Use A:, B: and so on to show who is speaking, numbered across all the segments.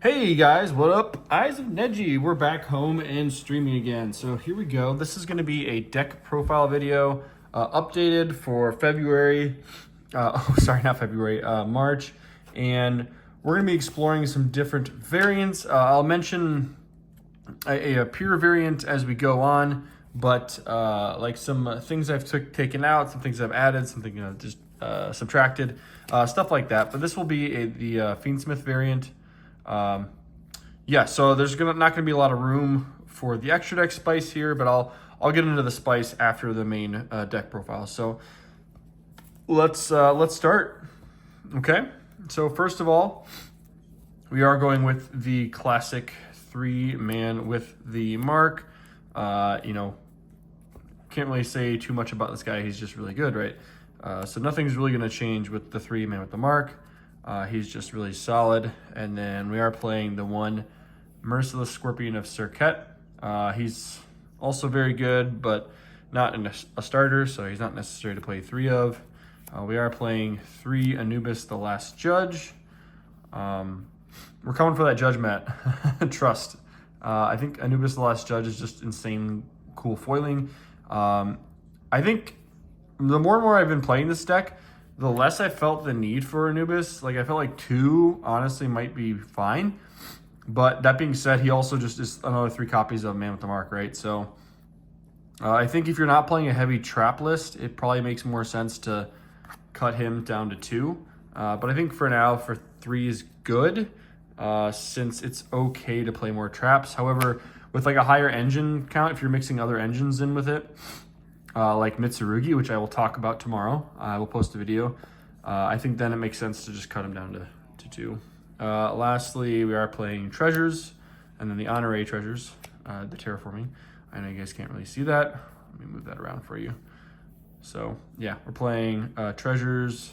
A: Hey guys, what up? Eyes of Neji. We're back home and streaming again. So here we go. This is going to be a deck profile video updated for February. Not February, March. And we're going to be exploring some different variants. I'll mention a pure variant as we go on, but like some things I've taken out, some things I've added, something just subtracted, stuff like that. But this will be the Fiendsmith variant. Yeah, so there's not gonna be a lot of room for the extra deck spice here, but I'll get into the spice after the main deck profile. So let's start. Okay, so first of all, we are going with the classic 3-man with the mark. You know, can't really say too much about this guy. He's just really good, right? So nothing's really gonna change with the 3-man with the mark. He's just really solid. And then we are playing the 1 Merciless Scorpion of Circuit. He's also very good, but not in a starter, so he's not necessary to play 3 of. We are playing 3 Anubis the Last Judge. We're coming for that Judge, Matt. Trust. I think Anubis the Last Judge is just insane cool foiling. I think the more and more I've been playing this deck, the less I felt the need for Anubis. Like, I felt like 2 honestly might be fine. But that being said, he also just is another 3 copies of Man with the Mark, right? So I think if you're not playing a heavy trap list, it probably makes more sense to cut him down to 2. But I think for now, for 3 is good, since it's okay to play more traps. However, with like a higher engine count, if you're mixing other engines in with it, like Mitsurugi, which I will talk about tomorrow. I will post a video. I think then it makes sense to just cut them down to 2. Lastly, we are playing Treasures, and then the Honorary Treasures, the Terraforming. I know you guys can't really see that. Let me move that around for you. So yeah, we're playing Treasures.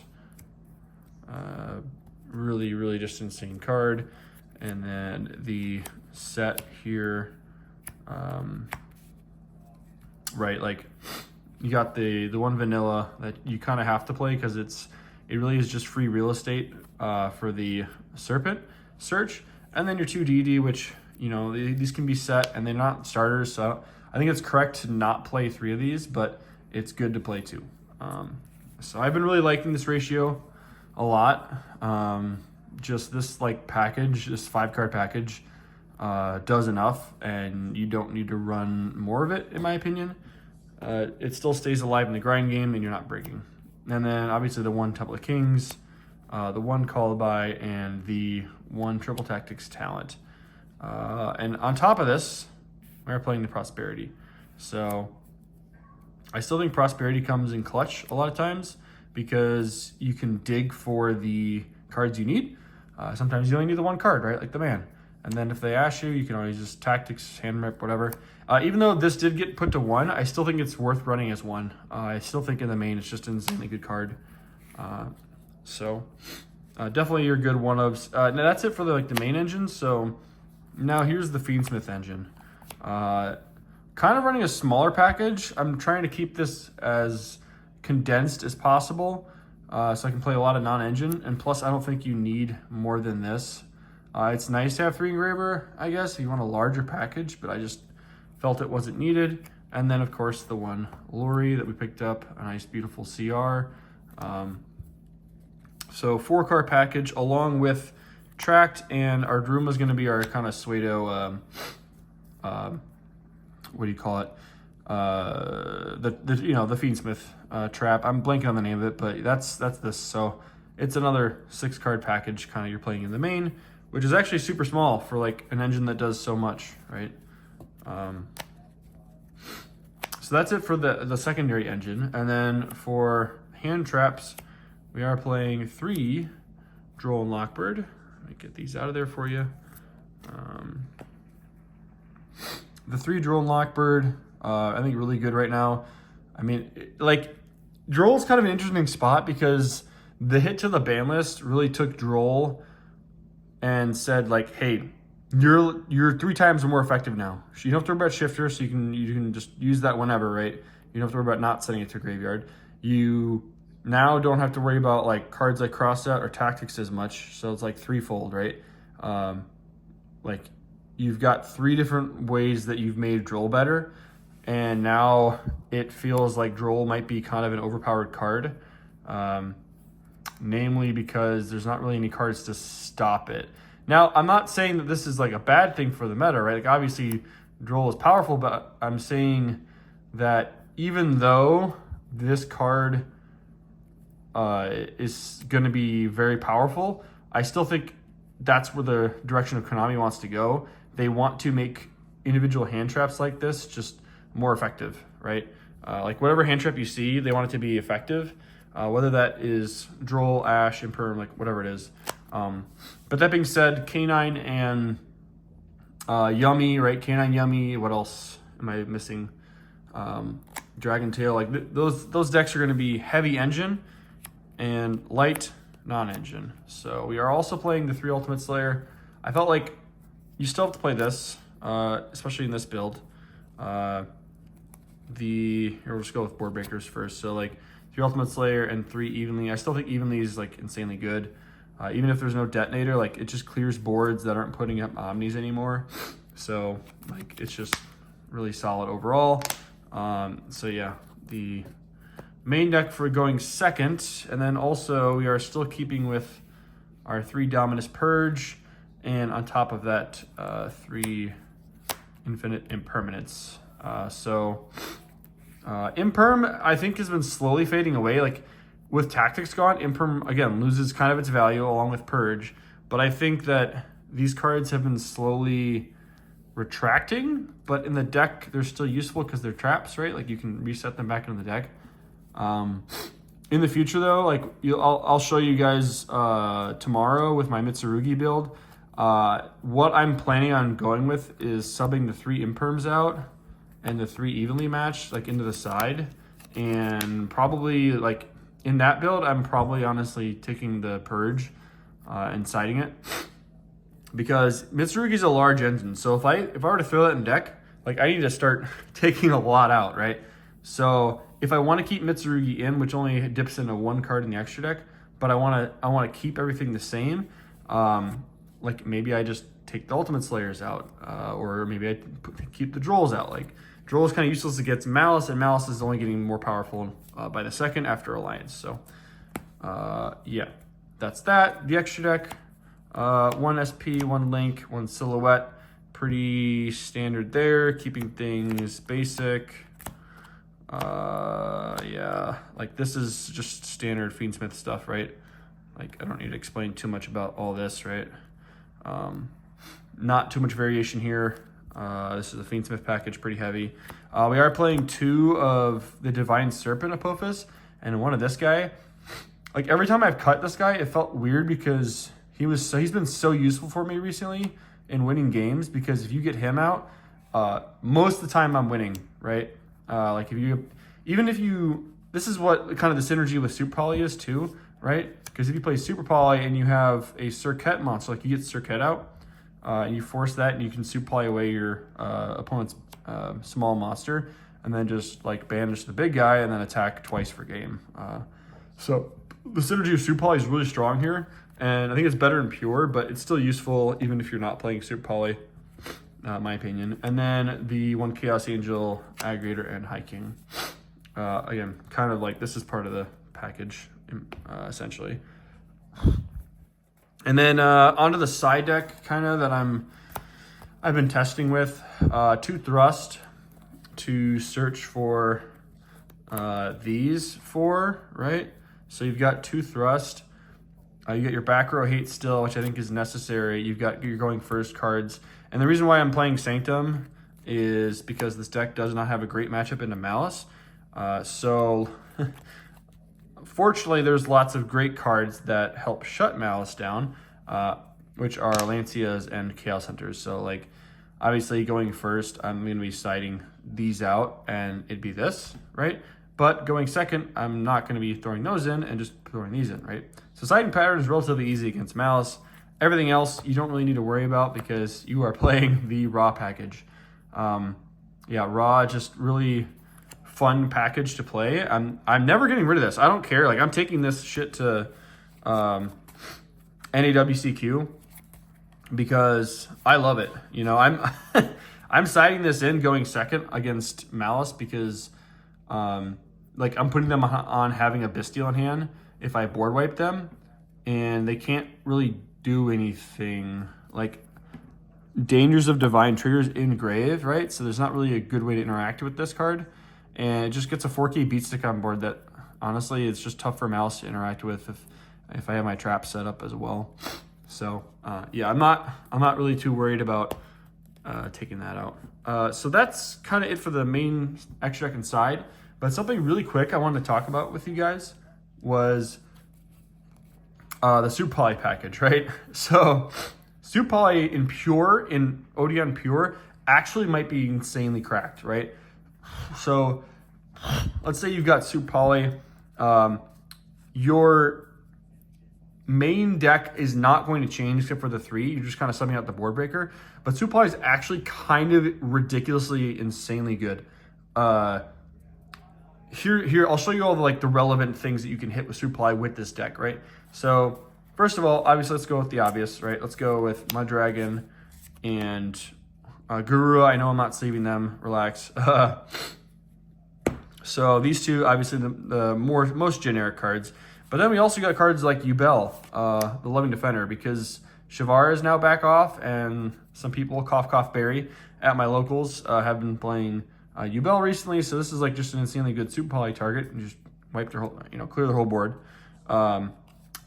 A: Really, really just insane card. And then the set here, right, like, you got the 1 vanilla that you kind of have to play because it really is just free real estate for the Serpent Search, and then your 2 DD, which, you know, these can be set and they're not starters, so I think it's correct to not play 3 of these, but it's good to play 2. So I've been really liking this ratio a lot. Just this like package, this 5-card package does enough, and you don't need to run more of it, in my opinion. It still stays alive in the grind game, and you're not breaking. And then obviously the 1 Temple of Kings, the 1 Call-by, and the 1 Triple Tactics Talent. And on top of this, we're playing the Prosperity. So I still think Prosperity comes in clutch a lot of times because you can dig for the cards you need. Sometimes you only need the 1 card, right? Like the man. And then if they ask you, you can always just tactics, hand rip, whatever. Even though this did get put to 1, I still think it's worth running as 1. I still think in the main, it's just an insanely good card. So definitely your good 1-ofs. Now that's it for the main engine. So now here's the Fiendsmith Engine. Kind of running a smaller package. I'm trying to keep this as condensed as possible, so I can play a lot of non-engine. And plus, I don't think you need more than this. It's nice to have 3 engraver, I guess, if you want a larger package, but I just felt it wasn't needed. And then, of course, the 1 Lori that we picked up, a nice, beautiful CR. So 4-card package along with Tract, and our Druma is going to be our kind of pseudo, what do you call it? The Fiendsmith trap. I'm blanking on the name of it, but that's this. So it's another 6-card package, kind of you're playing in the main, which is actually super small for like an engine that does so much, right? So that's it for the secondary engine. And then for hand traps, we are playing 3 Droll and Lockbird. Let me get these out of there for you. The 3 Droll and Lockbird, I think really good right now. I mean, like, Droll's kind of an interesting spot because the hit to the ban list really took Droll and said, like, hey, you're 3 times more effective now. You don't have to worry about Shifter, so you can just use that whenever, right? You don't have to worry about not sending it to graveyard. You now don't have to worry about like cards like Cross Out or Tactics as much, so it's like threefold, right? like you've got 3 different ways that you've made Droll better, and now it feels like Droll might be kind of an overpowered card, namely because there's not really any cards to stop it. Now, I'm not saying that this is like a bad thing for the meta, right? Like obviously Droll is powerful, but I'm saying that even though this card is going to be very powerful, I still think that's where the direction of Konami wants to go. They want to make individual hand traps like this just more effective, right? Like whatever hand trap you see, they want it to be effective, whether that is Droll, Ash, Imperm, like whatever it is. But that being said, K9 and Yummy, right? K9 Yummy, what else am I missing? Dragon Tail, like those decks are going to be heavy engine and light non-engine. So we are also playing the 3 Ultimate Slayer. I felt like you still have to play this, especially in this build. Here we'll just go with board breakers first. So like 3 Ultimate Slayer and 3 Evenly. I still think Evenly is like insanely good. Even if there's no detonator, like it just clears boards that aren't putting up omnis anymore. So like it's just really solid overall. So yeah, the main deck for going second, and then also we are still keeping with our 3 Dominus Purge, and on top of that, 3 Infinite Impermanence. Imperm, I think, has been slowly fading away. Like with Tactics gone, Imperm again loses kind of its value along with Purge, but I think that these cards have been slowly retracting, but in the deck they're still useful because they're traps, right? Like you can reset them back into the deck. In the future though, like I'll show you guys tomorrow with my Mitsurugi build. What I'm planning on going with is subbing the 3 Imperms out and the 3 evenly matched like into the side, and probably like in that build I'm probably honestly taking the Purge and siding it, because Mitsurugi is a large engine. So if I were to throw that in deck, like I need to start taking a lot out, right? So if I want to keep Mitsurugi in, which only dips into 1 card in the extra deck, but I want to keep everything the same, like maybe I just take the Ultimate Slayers out, or maybe I keep the Drolls out. Like Droll is kind of useless against Malice, and Malice is only getting more powerful by the second after Alliance. So yeah, that's that. The extra deck, 1 SP, 1 Link, 1 Silhouette, pretty standard there, keeping things basic. Yeah, like this is just standard Fiendsmith stuff, right? Like I don't need to explain too much about all this, right? Not too much variation here. This is a Fiendsmith package, pretty heavy. We are playing 2 of the Divine Serpent Apophis and 1 of this guy. Like every time I've cut this guy, it felt weird because he's been so useful for me recently in winning games, because if you get him out, most of the time I'm winning, right? Like this is what kind of the synergy with Super Poly is too, right? Because if you play Super Poly and you have a Circuit monster, like you get Circuit out, and you force that, and you can Super Poly away your opponent's small monster, and then just like banish the big guy and then attack twice per game. So the synergy of Super Poly is really strong here, and I think it's better in Pure, but it's still useful even if you're not playing Super Poly. My opinion. And then the 1 Chaos Angel, Aggregator, and High King. Again, kind of like this is part of the package, essentially. And then onto the side deck, kind of that I've been testing with 2 Thrust to search for these 4, right? So you've got 2 Thrust. You got your back row Hate still, which I think is necessary. You've got your going first cards. And the reason why I'm playing Sanctum is because this deck does not have a great matchup into Malice. So fortunately, there's lots of great cards that help shut Malice down, which are Lancias and Chaos Hunters. So like, obviously going first, I'm going to be siding these out, and it'd be this, right? But going second, I'm not going to be throwing those in and just throwing these in, right? So siding pattern is relatively easy against Malice. Everything else you don't really need to worry about because you are playing the Raw package. Yeah, Raw, just really fun package to play. I'm never getting rid of this. I don't care. Like I'm taking this shit to NAWCQ. because I love it. You know, I'm I'm siding this in going second against Malice because like I'm putting them on having a Bastille in hand if I board wipe them, and they can't really do anything. Like Dangers of Divine triggers in grave, right? So there's not really a good way to interact with this card, and it just gets a 4K beat stick on board that honestly it's just tough for Malice to interact with if I have my trap set up as well. So yeah, I'm not really too worried about taking that out. So that's kind of it for the main extra deck inside. But something really quick I wanted to talk about with you guys was the Super Poly package, right? So Super Poly in Pure, in Odeon Pure, actually might be insanely cracked, right? So let's say you've got Super Poly. Your main deck is not going to change except for the 3. You're just kind of subbing out the board breaker. But Super Poly is actually kind of ridiculously, insanely good. Here, I'll show you all the relevant things that you can hit with Super Poly with this deck, right? So first of all, obviously, let's go with the obvious, right? Let's go with Mud Dragon and Guru. I know I'm not saving them. Relax. So these two, obviously, the most generic cards. But then we also got cards like Yubel, the Loving Defender, because Shavar is now back off, and some people, cough, cough, berry, at my locals have been playing Yubel recently. So this is like just an insanely good Super Poly target, and just wipe their whole, clear their whole board. And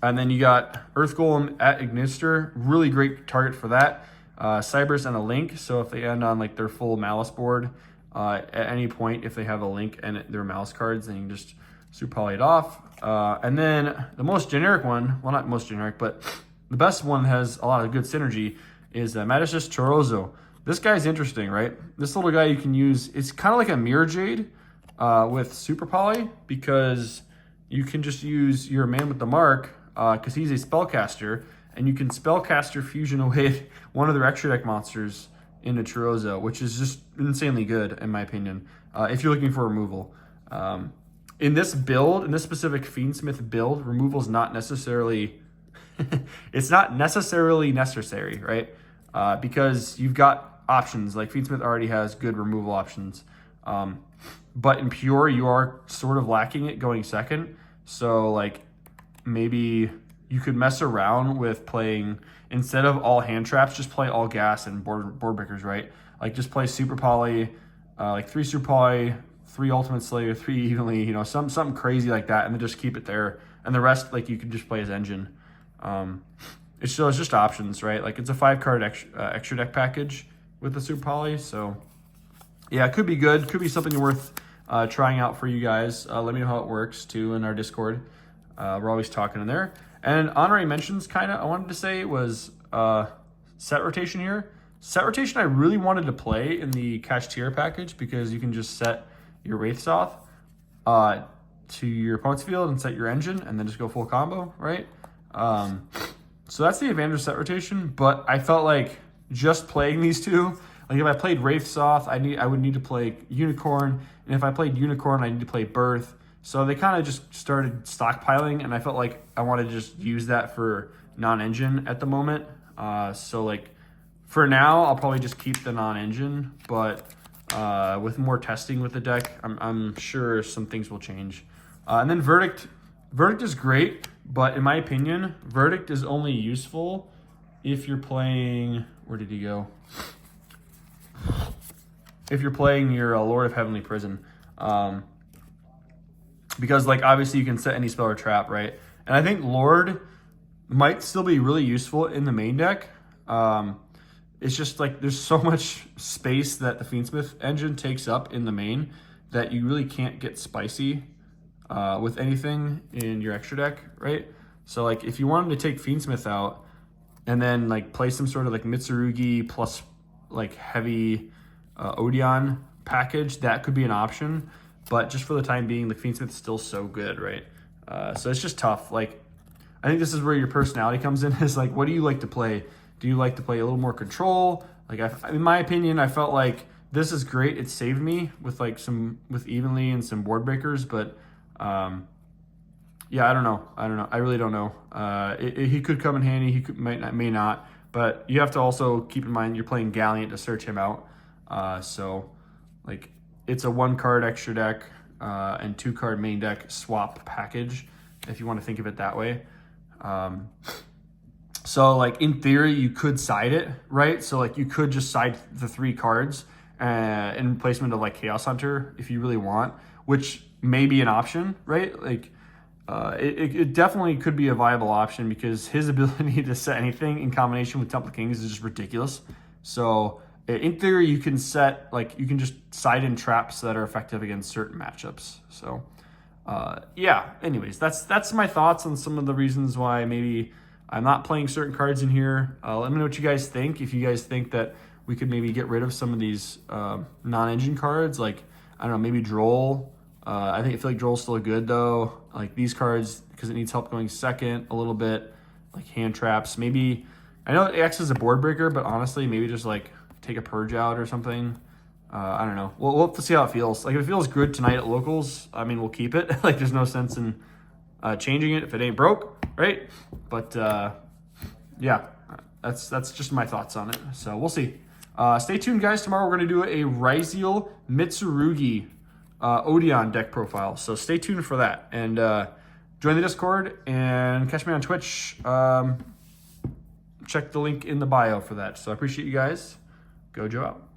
A: then you got Earth Golem at Ignister, really great target for that. Cybers and a Link, so if they end on like their full Malice board, at any point, if they have a Link and their Malice cards, then you can just Super Poly it off. And then the most generic one, well, not most generic, but the best one has a lot of good synergy, is Magicus Chorozo. This guy's interesting, right? This little guy you can use, it's kind of like a Mirror Jade with Super Poly, because you can just use your Man with the Mark, because he's a spellcaster, and you can spellcaster fusion away one of their extra deck monsters into Chorozo, which is just insanely good, in my opinion, if you're looking for removal. In this build, in this specific Fiendsmith build, removal is not necessarily, it's not necessarily necessary, right? Because you've got options, like Fiendsmith already has good removal options. But in Pure, you are sort of lacking it going second. So like maybe you could mess around with playing, instead of all hand traps, just play all gas and board breakers, right? Like just play Super Poly, like 3 Super Poly, 3 Ultimate Slayer, 3 Evenly, something crazy like that, and then just keep it there. And the rest, like, you can just play as Engine. It's just options, right? Like, it's a 5-card extra deck package with the Super Poly, so yeah, it could be good. Could be something worth trying out for you guys. Let me know how it works, too, in our Discord. We're always talking in there. And honorary mentions, I wanted to say, was set rotation here. Set rotation I really wanted to play in the Kashtira package, because you can just set your Wraithsoth to your opponent's field and set your engine, and then just go full combo, right? So that's the advantage of set rotation, but I felt like just playing these two, like if I played Wraithsoth, I would need to play Unicorn, and if I played Unicorn, I need to play Birth. So they kind of just started stockpiling, and I felt like I wanted to just use that for non-engine at the moment. So like for now, I'll probably just keep the non-engine, but with more testing with the deck, I'm sure some things will change. And then Verdict is great, but in my opinion, Verdict is only useful if you're playing, where did he go? If you're playing your Lord of Heavenly Prison. Because like obviously you can set any spell or trap, right? And I think Lord might still be really useful in the main deck. It's just like there's so much space that the Fiendsmith engine takes up in the main that you really can't get spicy with anything in your extra deck, right? So like if you wanted to take Fiendsmith out and then like play some sort of like Mitsurugi plus like heavy Odeon package, that could be an option. But just for the time being, the Fiendsmith is still so good, right? So it's just tough. Like I think this is where your personality comes in, is like, what do you like to play? Do you like to play a little more control? Like in my opinion, I felt like this is great. It saved me with like with Evenly and some board breakers, but yeah, I don't know. I really don't know. He could come in handy. He may not. But you have to also keep in mind you're playing Gallant to search him out. So like it's a 1-card extra deck and 2-card main deck swap package, if you want to think of it that way. So like in theory you could side it, right? So like you could just side the 3 cards in replacement of like Chaos Hunter if you really want, which may be an option, right? Like it definitely could be a viable option because his ability to set anything in combination with Temple Kings is just ridiculous. So in theory, you can set, like, you can just side in traps that are effective against certain matchups. So yeah, anyways, that's my thoughts on some of the reasons why maybe I'm not playing certain cards in here. Let me know what you guys think. If you guys think that we could maybe get rid of some of these non-engine cards, like, I don't know, maybe Droll. I feel like Droll's still good though. Like these cards, because it needs help going second a little bit, like hand traps. Maybe, I know it acts as a board breaker, but honestly, maybe just like take a purge out or something. I don't know. We'll have to see how it feels. Like if it feels good tonight at locals, I mean, we'll keep it. Like there's no sense in changing it if it ain't broke, right? But yeah, that's just my thoughts on it. So we'll see. Stay tuned, guys. Tomorrow we're going to do a Ryzeal Mitsurugi Odeon deck profile. So stay tuned for that. And join the Discord and catch me on Twitch. Check the link in the bio for that. So I appreciate you guys. Gojo out.